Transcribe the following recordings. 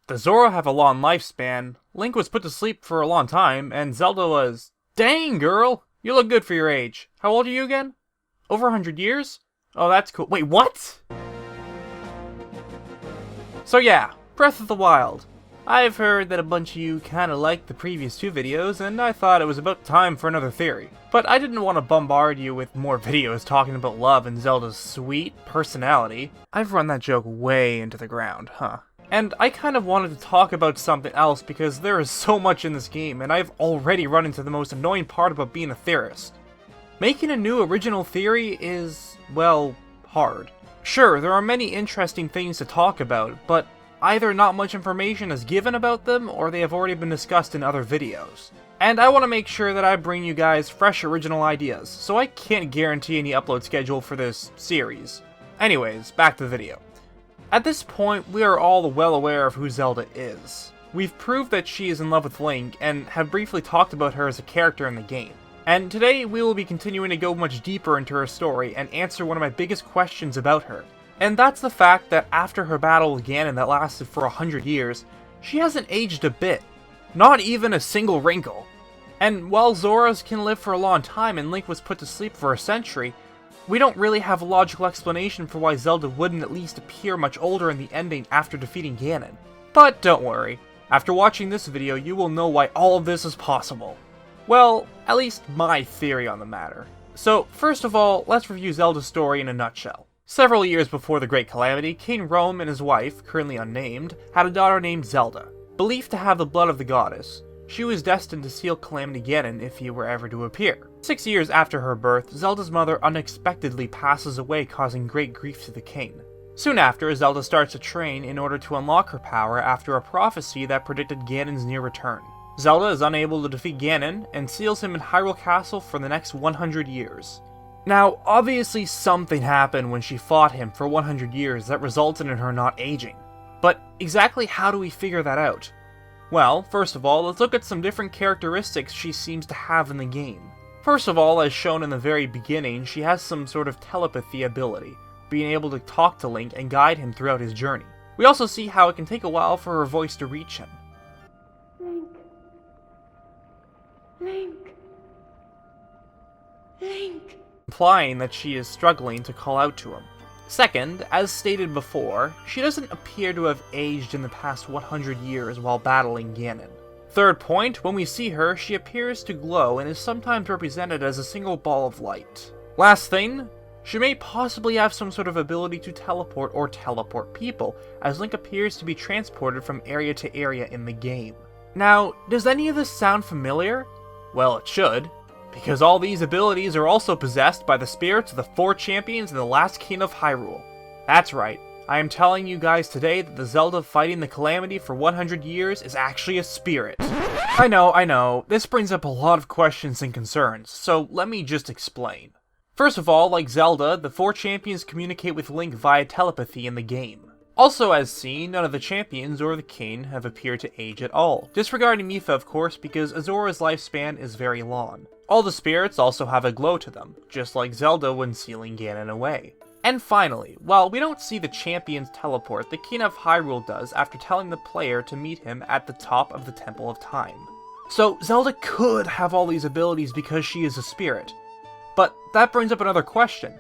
The Zora have a long lifespan, Link was put to sleep for a long time, and Zelda was... Dang, girl! You look good for your age. How old are you again? Over 100 years? Oh, that's cool. Wait, what? So yeah, Breath of the Wild. I've heard that a bunch of you kinda liked the previous two videos, and I thought it was about time for another theory. But I didn't want to bombard you with more videos talking about love and Zelda's sweet personality. I've run that joke way into the ground, huh? And I kind of wanted to talk about something else because there is so much in this game, and I've already run into the most annoying part about being a theorist. Making a new original theory is, well, hard. Sure, there are many interesting things to talk about, but either not much information is given about them, or they have already been discussed in other videos. And I want to make sure that I bring you guys fresh original ideas, so I can't guarantee any upload schedule for this series. Anyways, back to the video. At this point, we are all well aware of who Zelda is. We've proved that she is in love with Link, and have briefly talked about her as a character in the game. And today, we will be continuing to go much deeper into her story and answer one of my biggest questions about her. And that's the fact that after her battle with Ganon that lasted for 100 years, she hasn't aged a bit. Not even a single wrinkle. And while Zoras can live for a long time and Link was put to sleep for a century, we don't really have a logical explanation for why Zelda wouldn't at least appear much older in the ending after defeating Ganon. But don't worry, after watching this video you will know why all of this is possible. Well, at least my theory on the matter. So first of all, let's review Zelda Story in a nutshell. Several years before the Great Calamity, King Rhoam and his wife, currently unnamed, had a daughter named Zelda. Believed to have the blood of the goddess, she was destined to seal Calamity Ganon if he were ever to appear. 6 years after her birth, Zelda's mother unexpectedly passes away, causing great grief to the king. Soon after, Zelda starts to train in order to unlock her power after a prophecy that predicted Ganon's near return. Zelda is unable to defeat Ganon, and seals him in Hyrule Castle for the next 100 years. Now, obviously something happened when she fought him for 100 years that resulted in her not aging. But exactly how do we figure that out? Well, first of all, let's look at some different characteristics she seems to have in the game. First of all, as shown in the very beginning, she has some sort of telepathy ability, being able to talk to Link and guide him throughout his journey. We also see how it can take a while for her voice to reach him. Link. Link. Link. Implying that she is struggling to call out to him. Second, as stated before, she doesn't appear to have aged in the past 100 years while battling Ganon. Third point, when we see her, she appears to glow and is sometimes represented as a single ball of light. Last thing, she may possibly have some sort of ability to teleport or teleport people, as Link appears to be transported from area to area in the game. Now, does any of this sound familiar? Well, it should, because all these abilities are also possessed by the spirits of the 4 champions and the last king of Hyrule. That's right, I am telling you guys today that the Zelda fighting the Calamity for 100 years is actually a spirit. I know, this brings up a lot of questions and concerns, so let me just explain. First of all, like Zelda, the 4 champions communicate with Link via telepathy in the game. Also, as seen, none of the champions or the king have appeared to age at all, disregarding Mipha of course because Azora's lifespan is very long. All the spirits also have a glow to them, just like Zelda when sealing Ganon away. And finally, while we don't see the champions teleport, the King of Hyrule does after telling the player to meet him at the top of the Temple of Time. So Zelda could have all these abilities because she is a spirit. But that brings up another question.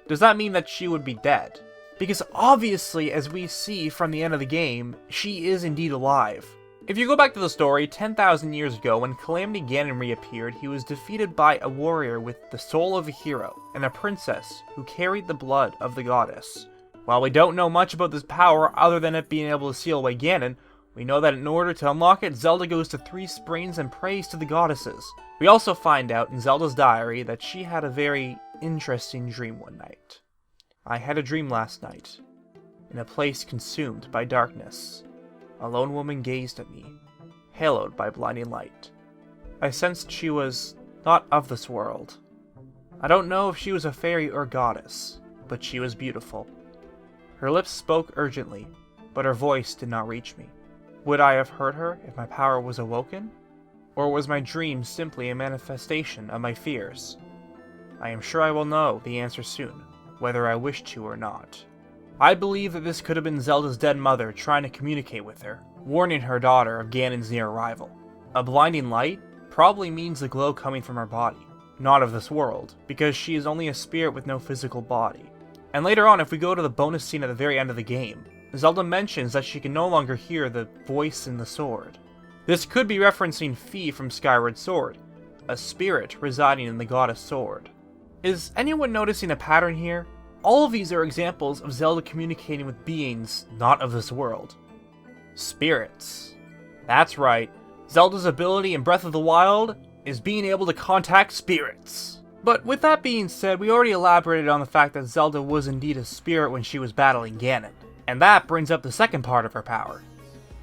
Does that mean that she would be dead? Because obviously, as we see from the end of the game, she is indeed alive. If you go back to the story, 10,000 years ago, when Calamity Ganon reappeared, he was defeated by a warrior with the soul of a hero, and a princess who carried the blood of the goddess. While we don't know much about this power other than it being able to seal away Ganon, we know that in order to unlock it, Zelda goes to 3 springs and prays to the goddesses. We also find out in Zelda's diary that she had a very interesting dream one night. I had a dream last night, in a place consumed by darkness. A lone woman gazed at me, haloed by blinding light. I sensed she was not of this world. I don't know if she was a fairy or goddess, but she was beautiful. Her lips spoke urgently, but her voice did not reach me. Would I have heard her if my power was awoken? Or was my dream simply a manifestation of my fears? I am sure I will know the answer soon, whether I wish to or not. I believe that this could have been Zelda's dead mother trying to communicate with her, warning her daughter of Ganon's near arrival. A blinding light probably means the glow coming from her body, not of this world, because she is only a spirit with no physical body. And later on, if we go to the bonus scene at the very end of the game, Zelda mentions that she can no longer hear the voice in the sword. This could be referencing Fi from Skyward Sword, a spirit residing in the goddess sword. Is anyone noticing a pattern here? All of these are examples of Zelda communicating with beings not of this world. Spirits. That's right, Zelda's ability in Breath of the Wild is being able to contact spirits. But with that being said, we already elaborated on the fact that Zelda was indeed a spirit when she was battling Ganon. And that brings up the second part of her power,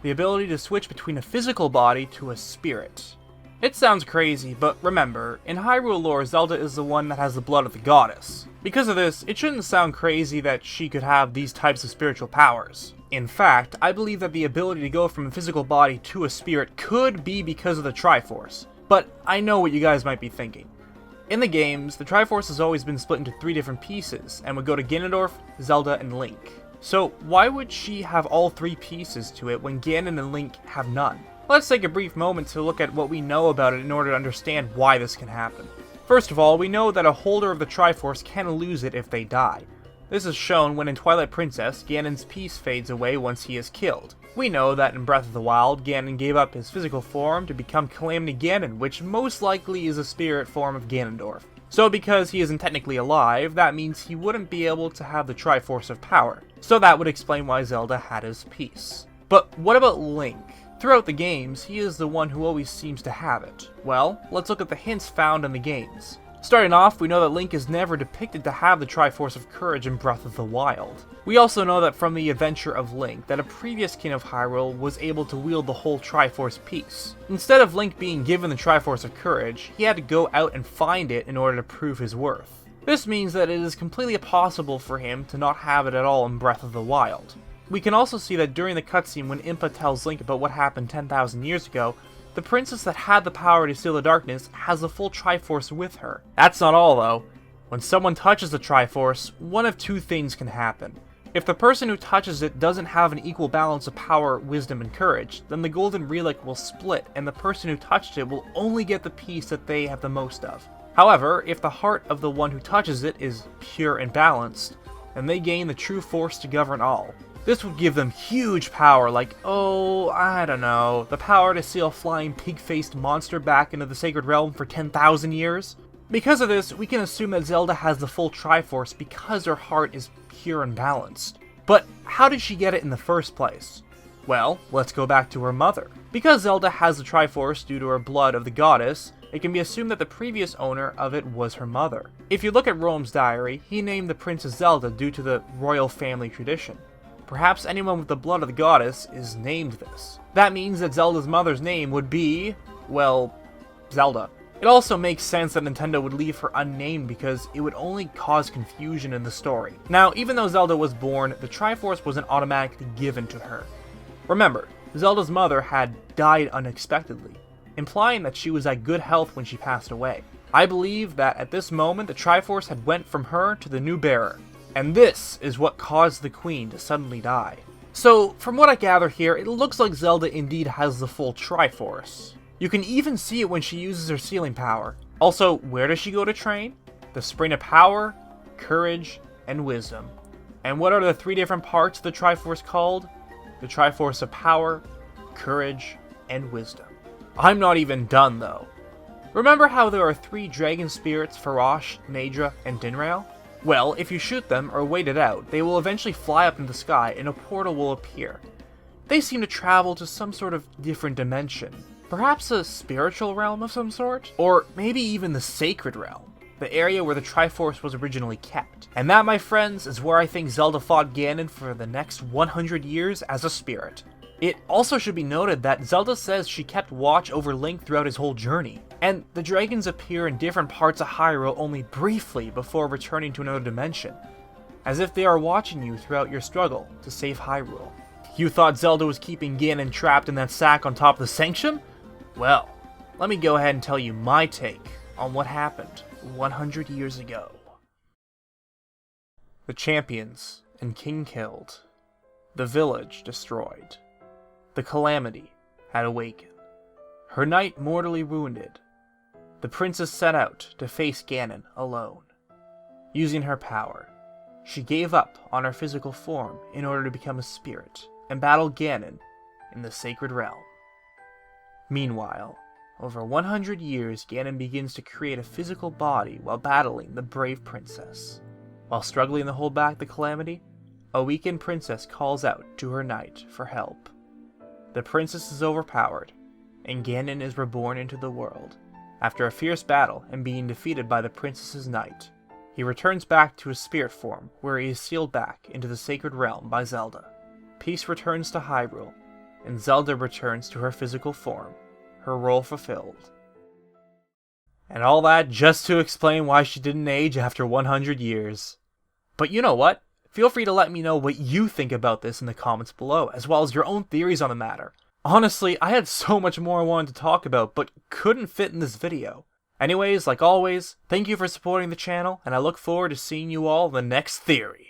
the ability to switch between a physical body to a spirit. It sounds crazy, but remember, in Hyrule lore, Zelda is the one that has the blood of the goddess. Because of this, it shouldn't sound crazy that she could have these types of spiritual powers. In fact, I believe that the ability to go from a physical body to a spirit could be because of the Triforce. But I know what you guys might be thinking. In the games, the Triforce has always been split into 3 different pieces, and would go to Ganondorf, Zelda, and Link. So why would she have all 3 pieces to it when Ganon and Link have none? Let's take a brief moment to look at what we know about it in order to understand why this can happen. First of all, we know that a holder of the Triforce can lose it if they die. This is shown when in Twilight Princess, Ganon's piece fades away once he is killed. We know that in Breath of the Wild, Ganon gave up his physical form to become Calamity Ganon, which most likely is a spirit form of Ganondorf. So because he isn't technically alive, that means he wouldn't be able to have the Triforce of Power. So that would explain why Zelda had his piece. But what about Link? Throughout the games, he is the one who always seems to have it. Well, let's look at the hints found in the games. Starting off, we know that Link is never depicted to have the Triforce of Courage in Breath of the Wild. We also know that from the adventure of Link, that a previous king of Hyrule was able to wield the whole Triforce piece. Instead of Link being given the Triforce of Courage, he had to go out and find it in order to prove his worth. This means that it is completely possible for him to not have it at all in Breath of the Wild. We can also see that during the cutscene when Impa tells Link about what happened 10,000 years ago, the princess that had the power to seal the darkness has the full Triforce with her. That's not all though. When someone touches the Triforce, one of 2 things can happen. If the person who touches it doesn't have an equal balance of power, wisdom, and courage, then the golden relic will split and the person who touched it will only get the piece that they have the most of. However, if the heart of the one who touches it is pure and balanced, then they gain the true force to govern all. This would give them huge power, like, oh, I don't know, the power to seal a flying pig-faced monster back into the Sacred Realm for 10,000 years. Because of this, we can assume that Zelda has the full Triforce because her heart is pure and balanced. But how did she get it in the first place? Well, let's go back to her mother. Because Zelda has the Triforce due to her blood of the goddess, it can be assumed that the previous owner of it was her mother. If you look at Rome's diary, he named the Princess Zelda due to the royal family tradition. Perhaps anyone with the blood of the goddess is named this. That means that Zelda's mother's name would be, well, Zelda. It also makes sense that Nintendo would leave her unnamed because it would only cause confusion in the story. Now, even though Zelda was born, the Triforce wasn't automatically given to her. Remember, Zelda's mother had died unexpectedly, implying that she was at good health when she passed away. I believe that at this moment the Triforce had went from her to the new bearer. And this is what caused the Queen to suddenly die. So, from what I gather here, it looks like Zelda indeed has the full Triforce. You can even see it when she uses her sealing power. Also, where does she go to train? The Spring of Power, Courage, and Wisdom. And what are the 3 different parts of the Triforce called? The Triforce of Power, Courage, and Wisdom. I'm not even done though. Remember how there are 3 dragon spirits, Farosh, Naedra, and Dinraal? Well, if you shoot them or wait it out, they will eventually fly up in the sky and a portal will appear. They seem to travel to some sort of different dimension. Perhaps a spiritual realm of some sort? Or maybe even the sacred realm, the area where the Triforce was originally kept. And that, my friends, is where I think Zelda fought Ganon for the next 100 years as a spirit. It also should be noted that Zelda says she kept watch over Link throughout his whole journey, and the dragons appear in different parts of Hyrule only briefly before returning to another dimension, as if they are watching you throughout your struggle to save Hyrule. You thought Zelda was keeping Ganon trapped in that sack on top of the Sanctum? Well, let me go ahead and tell you my take on what happened 100 years ago. The champions and king killed. The village destroyed. The Calamity had awakened. Her knight mortally wounded. The princess set out to face Ganon alone. Using her power, she gave up on her physical form in order to become a spirit and battle Ganon in the sacred realm. Meanwhile, over 100 years, Ganon begins to create a physical body while battling the brave princess. While struggling to hold back the Calamity, a weakened princess calls out to her knight for help. The princess is overpowered, and Ganon is reborn into the world. After a fierce battle and being defeated by the princess's knight, he returns back to his spirit form, where he is sealed back into the sacred realm by Zelda. Peace returns to Hyrule, and Zelda returns to her physical form, her role fulfilled. And all that just to explain why she didn't age after 100 years. But you know what? Feel free to let me know what you think about this in the comments below, as well as your own theories on the matter. Honestly, I had so much more I wanted to talk about, but couldn't fit in this video. Anyways, like always, thank you for supporting the channel, and I look forward to seeing you all in the next theory.